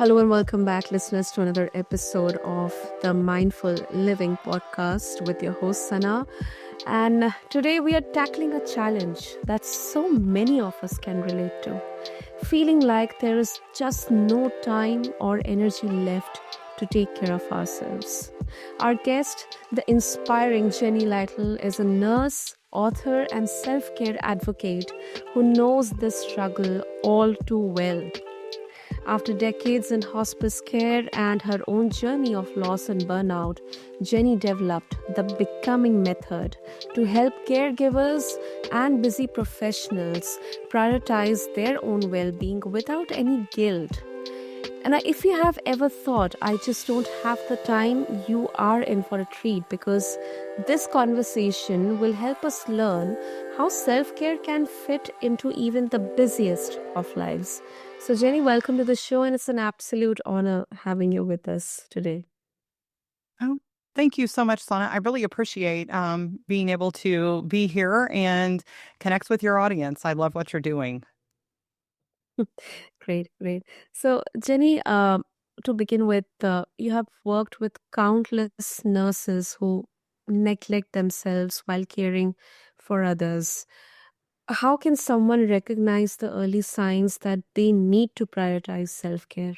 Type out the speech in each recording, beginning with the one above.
Hello and welcome back, listeners, to another episode of the Mindful Living podcast with your host, Sana. And today we are tackling a challenge that so many of us can relate to, feeling like there is just no time or energy left to take care of ourselves. Our guest, the inspiring Jenny Lytle, is a nurse, author, and self care advocate who knows this struggle all too well. After decades in hospice care and her own journey of loss and burnout, Jenny developed the Becoming Method to help caregivers and busy professionals prioritize their own well being without any guilt. And if you have ever thought, I just don't have the time, you are in for a treat, because this conversation will help us learn how self care can fit into even the busiest of lives. So, Jenny, welcome to the show, and it's an absolute honor having you with us today. Oh, thank you so much, Sana. I really appreciate being able to be here and connect with your audience. I love what you're doing. Great, great. So, Jenny, to begin with, you have worked with countless nurses who neglect themselves while caring for others. How can someone recognize the early signs that they need to prioritize self care?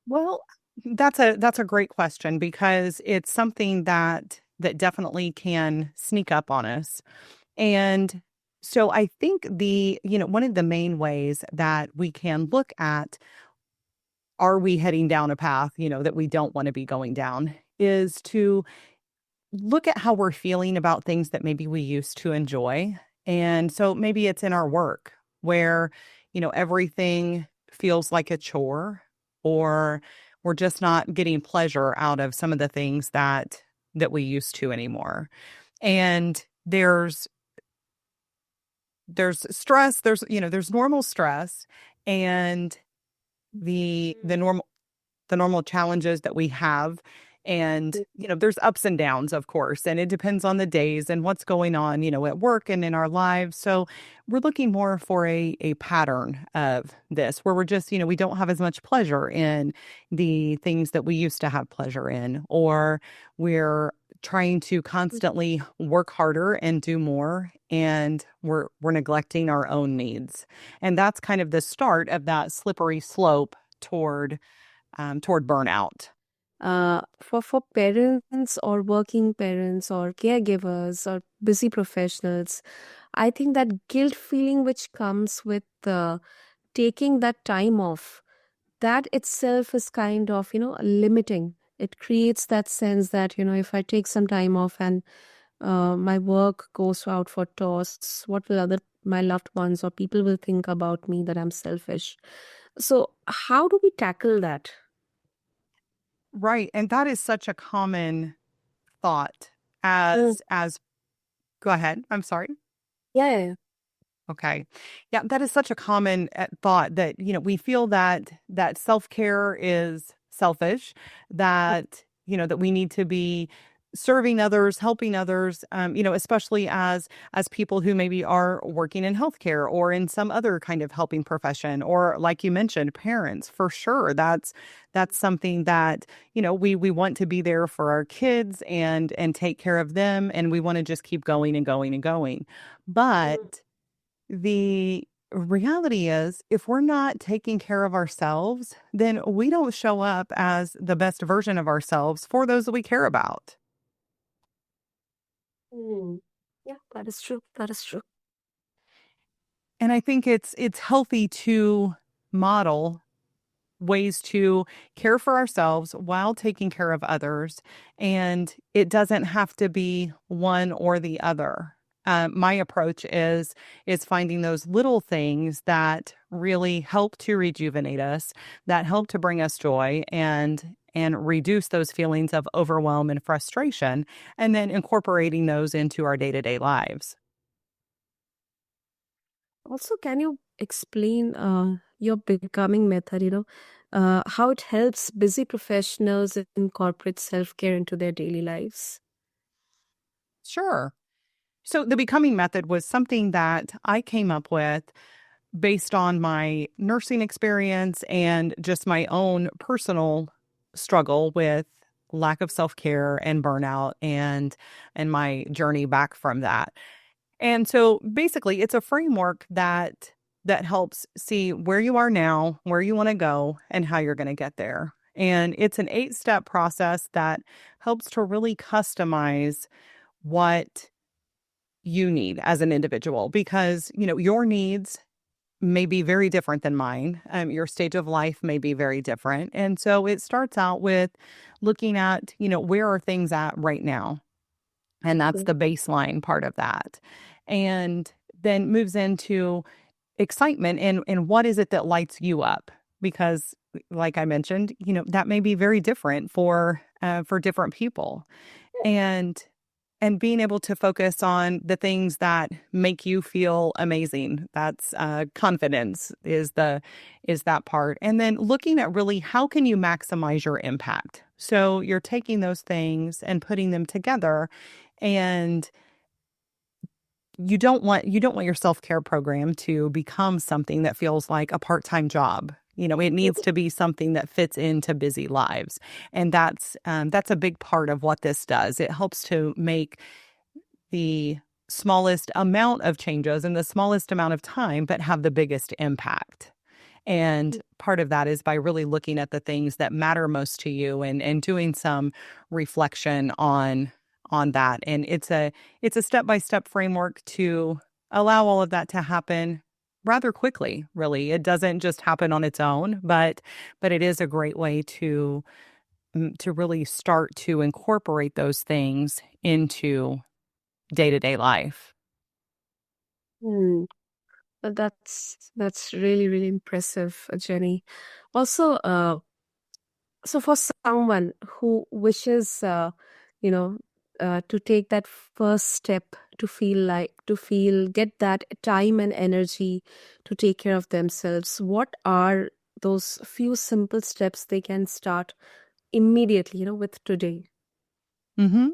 Well, that's a great question because it's something that definitely can sneak up on us. And so I think one of the main ways that we can look at, are we heading down a path, that we don't want to be going down, is to look at how we're feeling about things that maybe we used to enjoy. And so maybe it's in our work where, everything feels like a chore, or we're just not getting pleasure out of some of the things that we used to anymore. And there's stress, there's normal stress, and the normal challenges that we have. And, there's ups and downs, of course, and it depends on the days and what's going on, at work and in our lives. So we're looking more for a pattern of this where we're just, we don't have as much pleasure in the things that we used to have pleasure in, or we're trying to constantly work harder and do more, and we're neglecting our own needs. And that's kind of the start of that slippery slope toward burnout. For parents or working parents or caregivers or busy professionals, I think that guilt feeling which comes with taking that time off, that itself is kind of, limiting. It creates that sense that, if I take some time off and my work goes out for toss, what will my loved ones or people will think about me, that I'm selfish. So how do we tackle that? Right. And that is such a common thought Mm. as go ahead. I'm sorry. Yeah, yeah, yeah. Okay. Yeah, that is such a common thought that, we feel that self-care is selfish, that we need to be serving others, helping others, especially as people who maybe are working in healthcare or in some other kind of helping profession, or like you mentioned, parents, for sure. That's something that, we want to be there for our kids and take care of them, and we want to just keep going and going and going. But the reality is, if we're not taking care of ourselves, then we don't show up as the best version of ourselves for those that we care about. Mm. Yeah, that is true. That is true. And I think it's healthy to model ways to care for ourselves while taking care of others. And it doesn't have to be one or the other. My approach is finding those little things that really help to rejuvenate us, that help to bring us joy and reduce those feelings of overwhelm and frustration, and then incorporating those into our day-to-day lives. Also, can you explain your becoming method, how it helps busy professionals incorporate self-care into their daily lives? Sure. So the becoming method was something that I came up with based on my nursing experience and just my own personal struggle with lack of self-care and burnout and my journey back from that. And so basically it's a framework that helps see where you are now, where you want to go, and how you're going to get there. And it's an 8-step process that helps to really customize what you need as an individual because, your needs may be very different than mine. Your stage of life may be very different. And so it starts out with looking at, where are things at right now? And that's the baseline part of that. And then moves into excitement and what is it that lights you up? Because like I mentioned, that may be very different for different people. And being able to focus on the things that make you feel amazing. That's confidence is that part. And then looking at really how can you maximize your impact? So you're taking those things and putting them together, and you don't want your self-care program to become something that feels like a part-time job. It needs to be something that fits into busy lives. And that's a big part of what this does. It helps to make the smallest amount of changes in the smallest amount of time, but have the biggest impact. And part of that is by really looking at the things that matter most to you and doing some reflection on that. And it's a step-by-step framework to allow all of that to happen rather quickly, really. It doesn't just happen on its own, but it is a great way to really start to incorporate those things into day-to-day life. Hmm. That's really, really impressive, Jenny. Also, so for someone who wishes, you know, to take that first step get that time and energy to take care of themselves, what are those few simple steps they can start immediately, with today? Mm-hmm.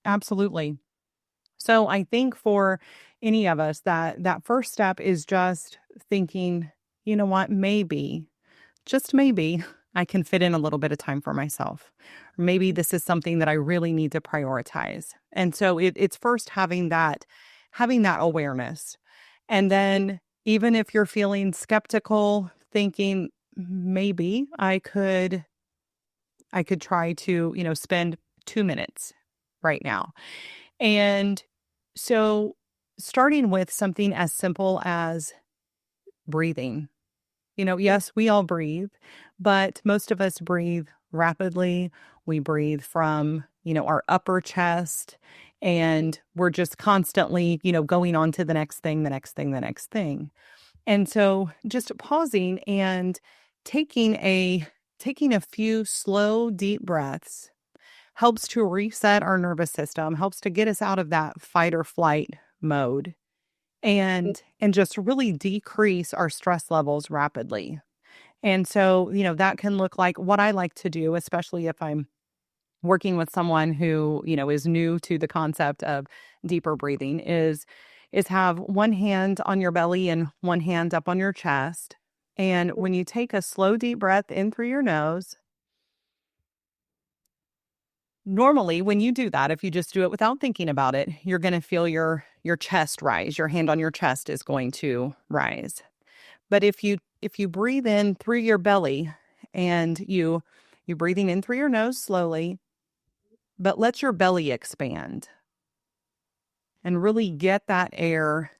Absolutely. So I think for any of us that first step is just thinking, you know what, maybe, just maybe I can fit in a little bit of time for myself. Maybe this is something that I really need to prioritize. And so it's first having that awareness. And then even if you're feeling skeptical, thinking maybe I could try to, spend 2 minutes right now. And so starting with something as simple as breathing. Yes, we all breathe, but most of us breathe rapidly. We breathe from, our upper chest, and we're just constantly, going on to the next thing, the next thing, the next thing. And so just pausing and taking a taking a few slow, deep breaths helps to reset our nervous system, helps to get us out of that fight or flight mode and just really decrease our stress levels rapidly. And so, that can look like what I like to do, especially if I'm working with someone who, is new to the concept of deeper breathing is have one hand on your belly and one hand up on your chest. And when you take a slow deep breath in through your nose, normally when you do that, if you just do it without thinking about it, you're going to feel your chest rise. Your hand on your chest is going to rise. But if you breathe in through your belly and you're breathing in through your nose slowly, but let your belly expand and really get that air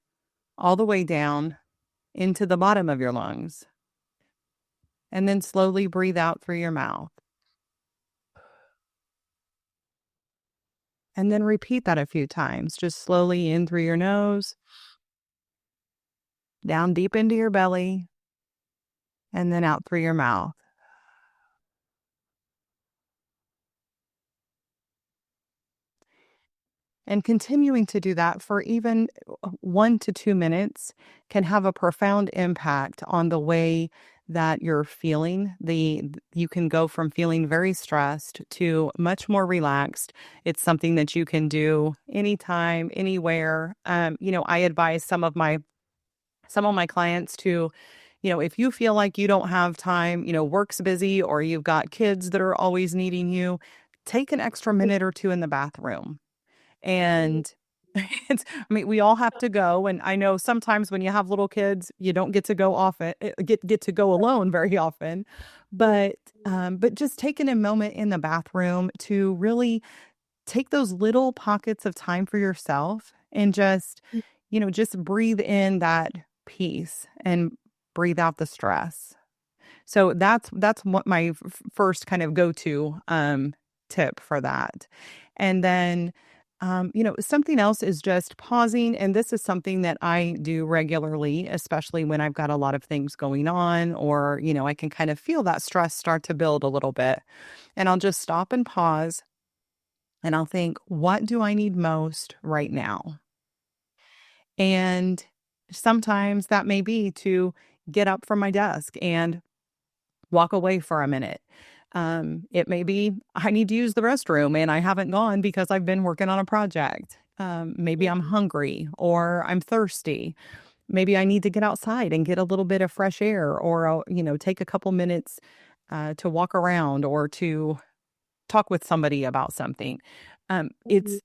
all the way down into the bottom of your lungs. And then slowly breathe out through your mouth. And then repeat that a few times, just slowly in through your nose, down deep into your belly, and then out through your mouth. And continuing to do that for even 1 to 2 minutes can have a profound impact on the way that you're feeling. You can go from feeling very stressed to much more relaxed. It's something that you can do anytime, anywhere. I advise some of my some of my clients to, if you feel like you don't have time, work's busy or you've got kids that are always needing you, take an extra minute or two in the bathroom. And we all have to go. And I know sometimes when you have little kids, you don't get to go often, get to go alone very often. But just taking a moment in the bathroom to really take those little pockets of time for yourself and just breathe in that peace and breathe out the stress. So that's what my first kind of go-to tip for that. And then something else is just pausing. And this is something that I do regularly, especially when I've got a lot of things going on, or, I can kind of feel that stress start to build a little bit. And I'll just stop and pause and I'll think, what do I need most right now? And sometimes that may be to get up from my desk and walk away for a minute. It may be I need to use the restroom and I haven't gone because I've been working on a project. Maybe I'm hungry or I'm thirsty. Maybe I need to get outside and get a little bit of fresh air, or take a couple minutes to walk around or to talk with somebody about something. Um, Mhm. it's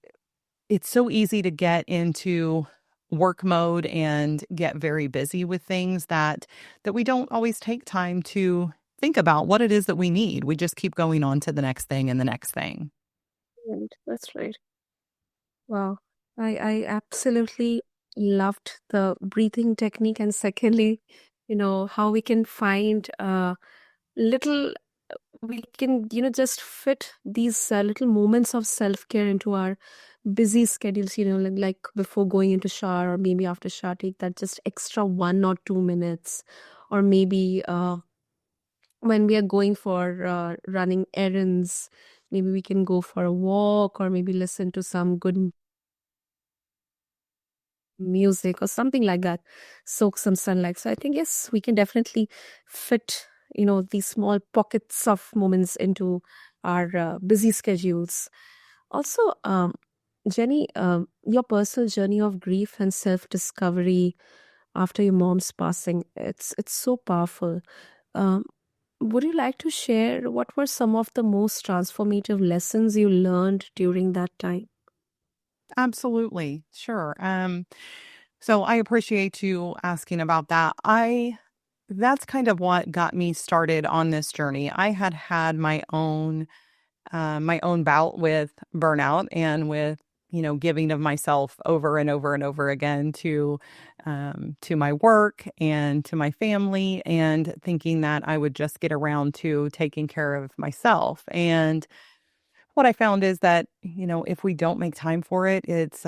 it's so easy to get into work mode and get very busy with things that we don't always take time to think about what it is that we need. We just keep going on to the next thing and the next thing. Right, that's right. Wow. I absolutely loved the breathing technique. And secondly, how we can find little, we can, just fit these little moments of self-care into our busy schedules, like before going into shower or maybe after shower, take that just extra 1 or 2 minutes. Or maybe when we are going for running errands, maybe we can go for a walk or maybe listen to some good music or something like that, soak some sunlight. So I think, yes, we can definitely fit, these small pockets of moments into our busy schedules. Also, Jenny, your personal journey of grief and self-discovery after your mom's passing, it's so powerful. Um, would you like to share what were some of the most transformative lessons you learned during that time? Absolutely. Sure. So I appreciate you asking about that. That's kind of what got me started on this journey. I had had my own bout with burnout and with, giving of myself over and over and over again to my work and to my family, and thinking that I would just get around to taking care of myself. And what I found is that, if we don't make time for it, it's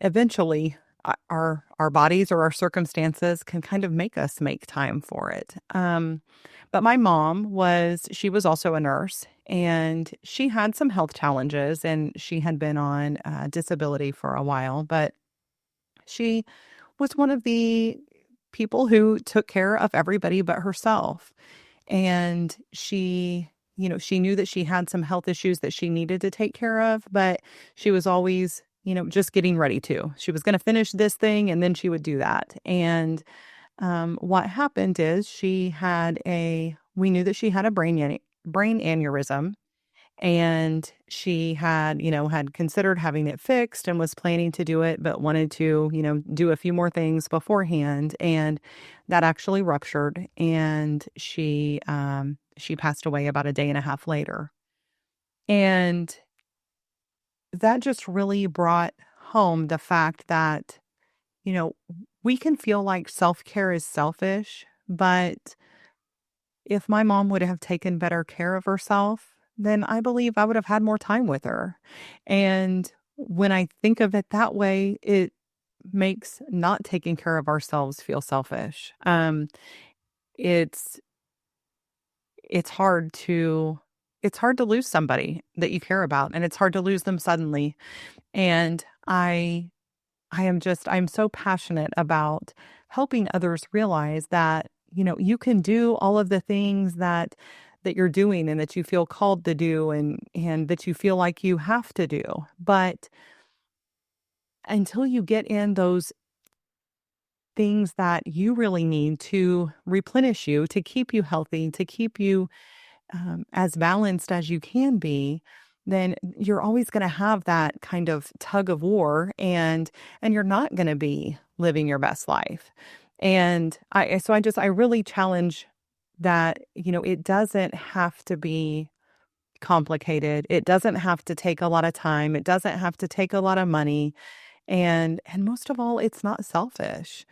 eventually our bodies or our circumstances can kind of make us make time for it. But my mom she was also a nurse, and she had some health challenges, and she had been on disability for a while, but she was one of the people who took care of everybody but herself. And she knew that she had some health issues that she needed to take care of, but she was always, just getting ready to. She was going to finish this thing and then she would do that. And what happened is we knew that she had a brain aneurysm, and she had considered having it fixed and was planning to do it, but wanted to, do a few more things beforehand. And that actually ruptured, and she passed away about a day and a half later. And that just really brought home the fact that, you know, we can feel like self-care is selfish, but if my mom would have taken better care of herself, then I believe I would have had more time with her. And when I think of it that way, it makes not taking care of ourselves feel selfish. It's it's hard to it's hard to lose somebody that you care about, and it's hard to lose them suddenly. And I'm so passionate about helping others realize that, you can do all of the things that you're doing and that you feel called to do, and that you feel like you have to do. But until you get in those things that you really need to replenish you, to keep you healthy, to keep you as balanced as you can be, then you're always going to have that kind of tug of war, and you're not going to be living your best life. And I really challenge that, it doesn't have to be complicated. It doesn't have to take a lot of time. It doesn't have to take a lot of money. And most of all, it's not selfish.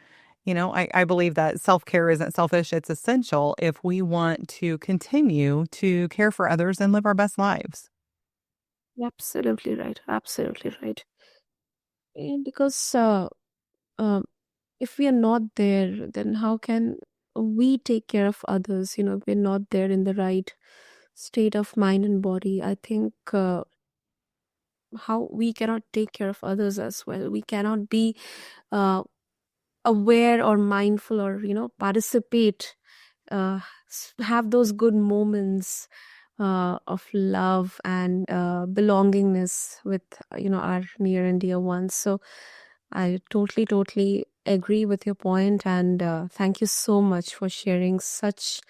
I believe that self-care isn't selfish. It's essential if we want to continue to care for others and live our best lives. Absolutely right. Absolutely right. And because um, if we are not there, then how can we take care of others? We're not there in the right state of mind and body. I think how we cannot take care of others as well. We cannot be uh, aware or mindful or participate, have those good moments of love and belongingness with our near and dear ones. So I totally agree with your point, and thank you so much for sharing such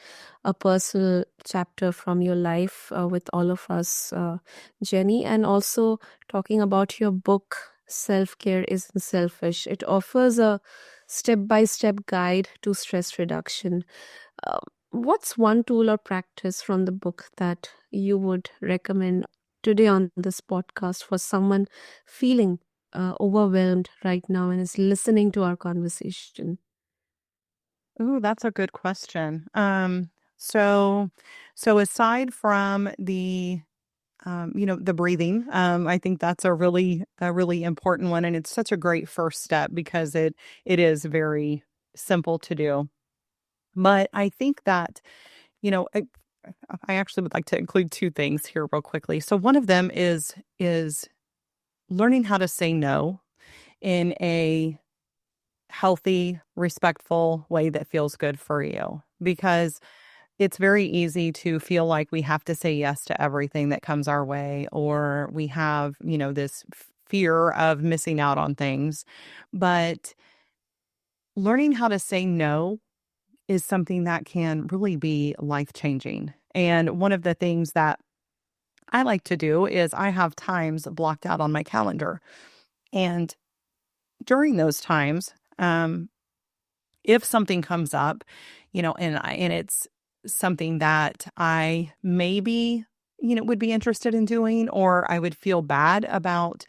a personal chapter from your life with all of us, Jenny, and also talking about your book, Self Care Isn't Selfish. It offers a step by step guide to stress reduction. Uh, what's one tool or practice from the book that you would recommend today on this podcast for someone feeling overwhelmed right now and is listening to our conversation? Ooh, that's a good question. So so aside from the breathing, I think that's a really important one, and it's such a great first step because it is very simple to do. But I think that, you know, I actually would like to include two things here real quickly. So one of them is learning how to say no in a healthy, respectful way that feels good for you. Because it's very easy to feel like we have to say yes to everything that comes our way, or we have, this fear of missing out on things. But learning how to say no is something that can really be life changing. And one of the things that I like to do is I have times blocked out on my calendar. And during those times, if something comes up, and it's something that I maybe, would be interested in doing, or I would feel bad about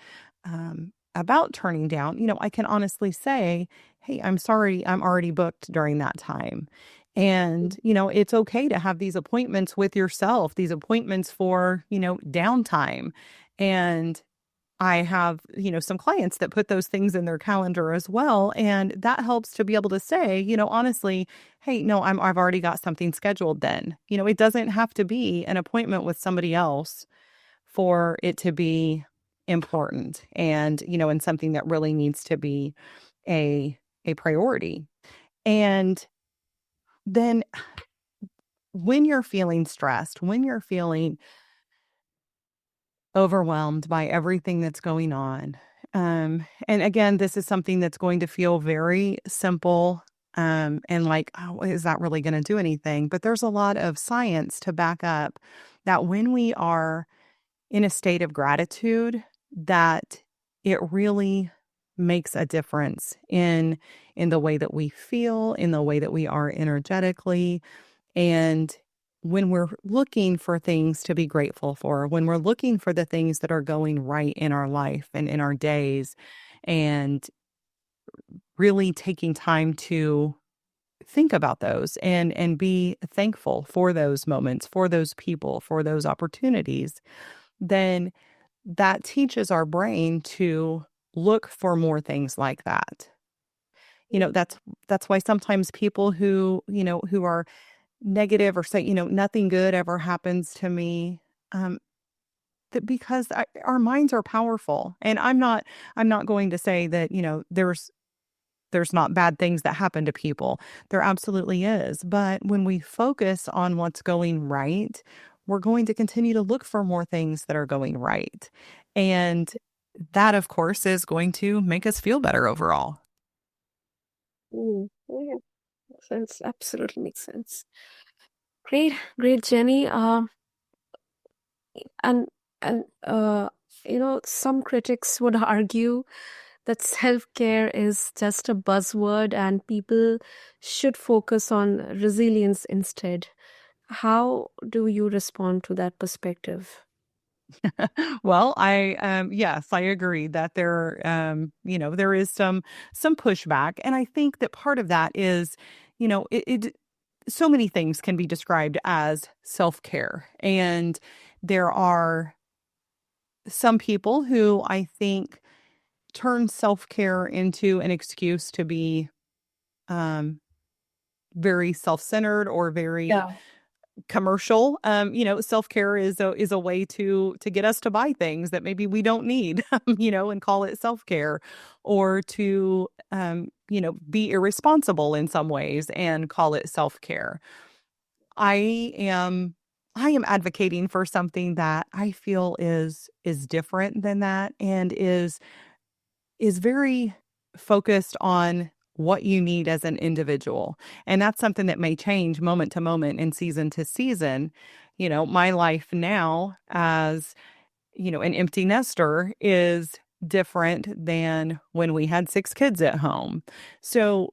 turning down, I can honestly say, "Hey, I'm sorry, I'm already booked during that time." And, it's okay to have these appointments with yourself, these appointments for, downtime. And I have, some clients that put those things in their calendar as well. And that helps to be able to say, honestly, hey, no, I've already got something scheduled then. It doesn't have to be an appointment with somebody else for it to be important, and something that really needs to be a priority. And then when you're feeling stressed, when you're feeling overwhelmed by everything that's going on. And again, this is something that's going to feel very simple, and like, oh, is that really going to do anything? But there's a lot of science to back up that when we are in a state of gratitude, that it really makes a difference in the way that we feel, in the way that we are energetically, and when we're looking for things to be grateful for, when we're looking for the things that are going right in our life and in our days, and really taking time to think about those and be thankful for those moments, for those people, for those opportunities, then that teaches our brain to look for more things like that. That's why sometimes people who are negative or say, nothing good ever happens to me. That because our minds are powerful, and I'm not going to say that there's not bad things that happen to people. There absolutely is, but when we focus on what's going right, we're going to continue to look for more things that are going right, and that, of course, is going to make us feel better overall. Yeah, makes sense. Absolutely makes sense. Great, great, Jenny. And and some critics would argue that self-care is just a buzzword and people should focus on resilience instead. How do you respond to that perspective? Well, yes, I agree that there is some pushback, and I think that part of that is, it so many things can be described as self-care, and there are some people who I think turn self-care into an excuse to be um very self-centered or very Yeah. commercial. Self-care is a way to get us to buy things that maybe we don't need, and call it self-care, or to be irresponsible in some ways and call it self-care. I am I am advocating for something that I feel is different than that and is very focused on what you need as an individual. And that's something that may change moment to moment and season to season. My life now as, an empty nester is different than when we had 6 kids at home. So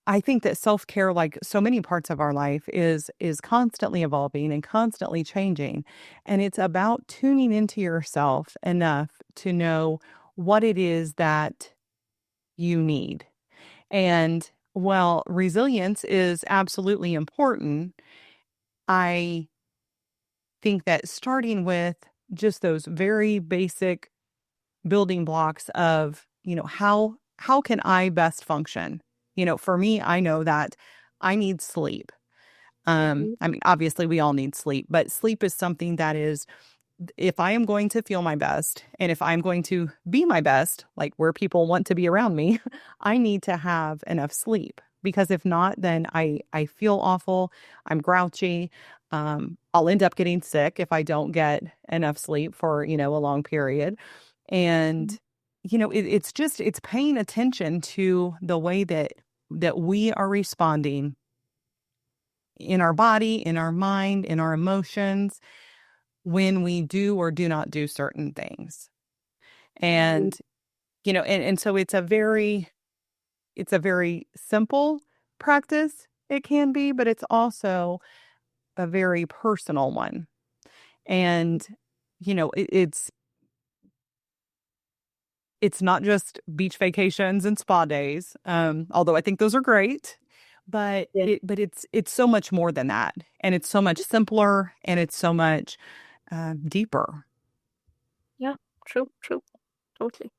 I think that self-care, like so many parts of our life, is constantly evolving and constantly changing. And it's about tuning into yourself enough to know what it is that you need. And while resilience is absolutely important, I think that starting with just those very basic building blocks of, how can I best function? For me, I know that I need sleep. Mhm. I mean, obviously we all need sleep, but sleep is something that is, if I am going to feel my best and if I'm going to be my best, like where people want to be around me, I need to have enough sleep because if not, then I feel awful. I'm grouchy. I'll end up getting sick if I don't get enough sleep for, a long period. And, it's paying attention to the way that we are responding in our body, in our mind, in our emotions when we do or do not do certain things. Mhm. And, and so it's a very simple practice, it can be, but it's also a very personal one. And, it's not just beach vacations and spa days, although I think those are great, but Yeah. it's so much more than that, and it's so much simpler, and it's so much deeper. Yeah, true, true, totally.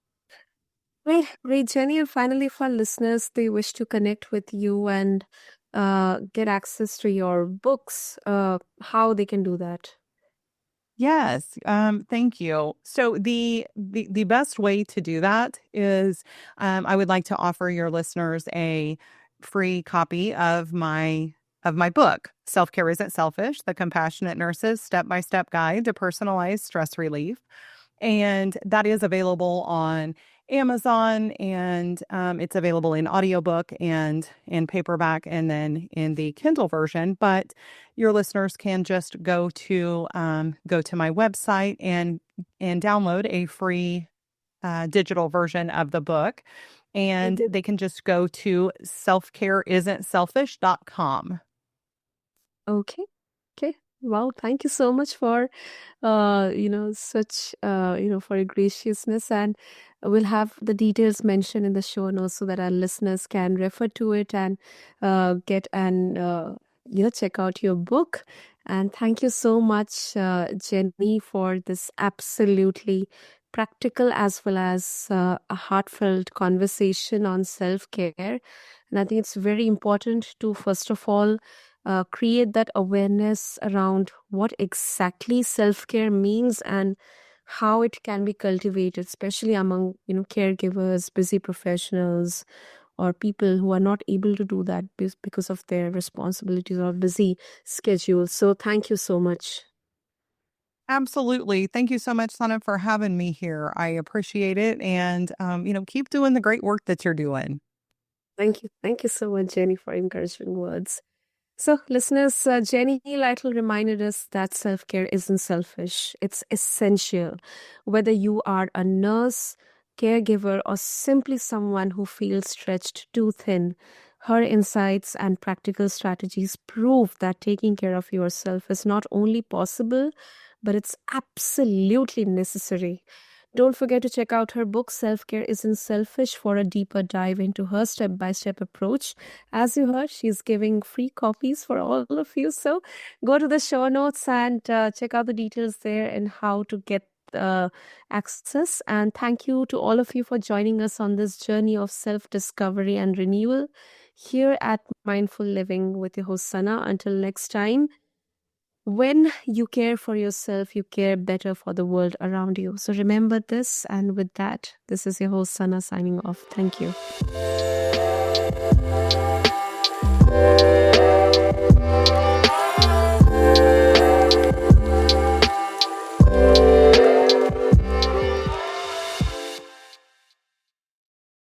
Great, great, Jenny. And finally, for our listeners, they wish to connect with you and get access to your books, how they can do that. Yes, thank you. So the best way to do that is, I would like to offer your listeners a free copy of my book, Self Care Isn't Selfish: The Compassionate Nurse's Step by Step Guide to Personalized Stress Relief. And that is available on Amazon, and it's available in audiobook and in paperback and then in the Kindle version. But your listeners can just go to my website and download a free digital version of the book. And Mhm. they can just go to selfcareisn'tselfish.com. Okay. Okay. Well, thank you so much for such for your graciousness, and we'll have the details mentioned in the show notes so that our listeners can refer to it and get and check out your book. And thank you so much, Jenny, for this absolutely practical as well as a heartfelt conversation on self-care. And I think it's very important to first of all create that awareness around what exactly self-care means and how it can be cultivated, especially among caregivers, busy professionals, or people who are not able to do that because of their responsibilities or busy schedules. So thank you so much. Absolutely. Thank you so much, Sana, for having me here. I appreciate it. And, keep doing the great work that you're doing. Thank you. Thank you so much, Jenny, for encouraging words. So, listeners, Jenny Lytle reminded us that self care isn't selfish, it's essential. Whether you are a nurse, caregiver, or simply someone who feels stretched too thin, her insights and practical strategies prove that taking care of yourself is not only possible, but it's absolutely necessary. Don't forget to check out her book, Self Care Isn't Selfish, for a deeper dive into her step by step approach. As you heard, she's giving free copies for all of you. So go to the show notes and check out the details there and how to get access. And thank you to all of you for joining us on this journey of self discovery and renewal here at Mindful Living with your host, Sana. Until next time. When you care for yourself, you care better for the world around you. So remember this. And with that, this is your host, Sana, signing off. Thank you.